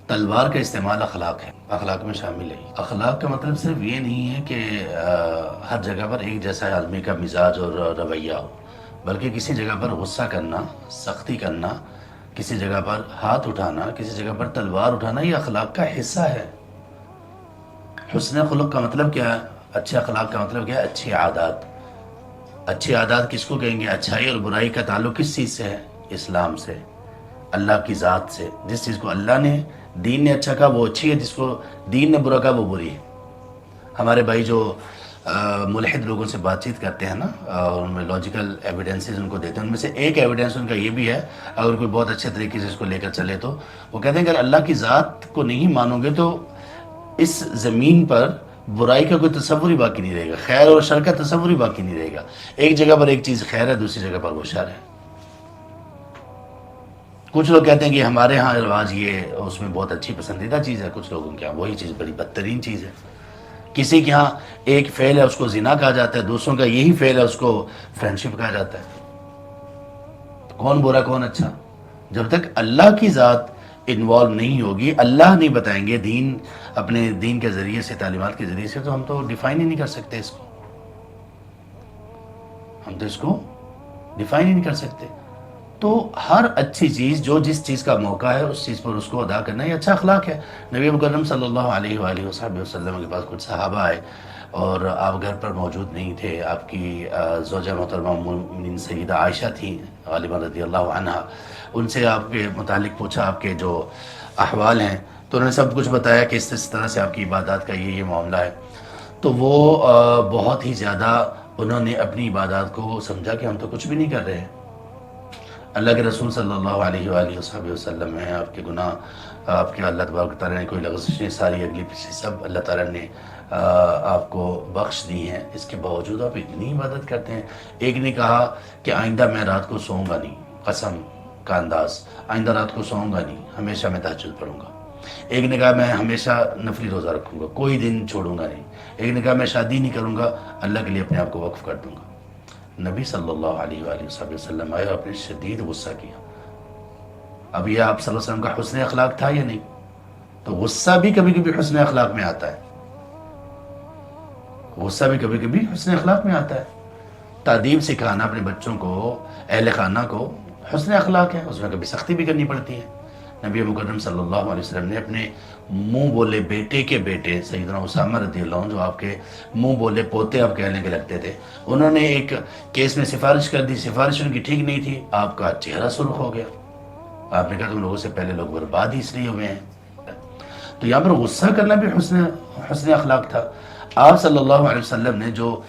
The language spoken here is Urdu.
تلوار کا استعمال اخلاق ہے، اخلاق میں شامل ہے۔ اخلاق کا مطلب صرف یہ نہیں ہے کہ ہر جگہ پر ایک جیسا آدمی کا مزاج اور رویہ ہو، بلکہ کسی جگہ پر غصہ کرنا، سختی کرنا، کسی جگہ پر ہاتھ اٹھانا، کسی جگہ پر تلوار اٹھانا، یہ اخلاق کا حصہ ہے۔ حسن خلق کا مطلب کیا ہے؟ اچھے اخلاق کا مطلب کیا ہے؟ اچھی عادات۔ اچھی عادات کس کو کہیں گے؟ اچھائی اور برائی کا تعلق کس چیز سے ہے؟ اسلام سے، اللہ کی ذات سے۔ جس چیز کو اللہ نے، دین نے اچھا کہا وہ اچھی ہے، جس کو دین نے برا کہا وہ بری ہے۔ ہمارے بھائی جو ملحد لوگوں سے بات چیت کرتے ہیں نا، اور ان میں لاجیکل ایویڈنسز ان کو دیتے ہیں، ان میں سے ایک ایویڈنس ان کا یہ بھی ہے، اگر کوئی بہت اچھے طریقے سے اس کو لے کر چلے تو وہ کہتے ہیں کہ اگر اللہ کی ذات کو نہیں مانو گے تو اس زمین پر برائی کا کوئی تصور ہی باقی نہیں رہے گا، خیر اور شر کا تصور ہی باقی نہیں رہے گا۔ ایک جگہ پر ایک چیز خیر ہے، دوسری جگہ پر وہ شر ہے۔ کچھ لوگ کہتے ہیں کہ ہمارے ہاں رواج یہ اس میں بہت اچھی پسندیدہ چیز ہے، کچھ لوگوں کے ہاں وہی چیز بڑی بدترین چیز ہے۔ کسی کے ہاں ایک فعل ہے اس کو زنا کہا جاتا ہے، دوسروں کا یہی فعل ہے اس کو فرینڈشپ کہا جاتا ہے۔ کون برا کون اچھا؟ جب تک اللہ کی ذات انوالو نہیں ہوگی، اللہ نہیں بتائیں گے دین، اپنے دین کے ذریعے سے، تعلیمات کے ذریعے سے، تو ہم تو ڈیفائن ہی نہیں کر سکتے اس کو، ہم تو اس کو ڈیفائن ہی نہیں کر سکتے۔ تو ہر اچھی چیز، جو جس چیز کا موقع ہے اس چیز پر اس کو ادا کرنا، یہ اچھا اخلاق ہے۔ نبی مکرم صلی اللہ علیہ وآلہ وسلم کے پاس کچھ صحابہ آئے اور آپ گھر پر موجود نہیں تھے، آپ کی زوجہ محترمہ ام المؤمنین سیدہ عائشہ تھیں غالباً رضی اللہ عنہا، ان سے آپ کے متعلق پوچھا، آپ کے جو احوال ہیں، تو انہوں نے سب کچھ بتایا کہ اس طرح سے آپ کی عبادات کا یہ معاملہ ہے۔ تو وہ بہت ہی زیادہ انہوں نے اپنی عبادات کو سمجھا کہ ہم تو کچھ بھی نہیں کر رہے ہیں، اللہ کے رسول صلی اللہ علیہ وآلہ وسلم ہیں، آپ کے گناہ آپ کے اللہ تبارک تعالیٰ نے کوئی لغزشیں ساری اگلی پچھلی سب اللہ تعالیٰ نے آپ کو بخش دی ہیں، اس کے باوجود آپ اتنی عبادت کرتے ہیں۔ ایک نے کہا کہ آئندہ میں رات کو سوؤں گا نہیں، قسم کا انداز، آئندہ رات کو سوؤں گا نہیں، ہمیشہ میں تہجد پڑھوں گا۔ ایک نے کہا میں ہمیشہ نفلی روزہ رکھوں گا، کوئی دن چھوڑوں گا نہیں۔ ایک نے کہا میں شادی نہیں کروں گا، اللہ کے لیے اپنے آپ کو وقف کر دوں گا۔ نبی صلی اللہ علیہ وآلہ وسلم آئے اور اپنے شدید غصہ کیا۔ اب یہ آپ صلی اللہ علیہ وسلم کا حسن اخلاق تھا یا نہیں؟ تو غصہ بھی کبھی کبھی حسن اخلاق میں آتا ہے، غصہ بھی کبھی کبھی حسن اخلاق میں آتا ہے۔ تعلیم سکھانا اپنے بچوں کو، اہل خانہ کو، حسن اخلاق ہے، اس میں کبھی سختی بھی کرنی پڑتی ہے۔ نبی مکرم صلی اللہ علیہ وسلم نے اپنے منہ بولے بیٹے کے بیٹے سیدنا اسامہ رضی اللہ عنہ، جو آپ کے منہ بولے پوتے آپ کہنے کے لگتے تھے، انہوں نے ایک کیس میں سفارش کر دی، سفارش ان کی ٹھیک نہیں تھی، آپ کا چہرہ سرخ ہو گیا، آپ نے کہا تم لوگوں سے پہلے لوگ برباد ہی اس لیے ہوئے ہیں۔ تو یہاں پر غصہ کرنا بھی حسن اخلاق تھا۔ آپ صلی اللہ علیہ وسلم نے جو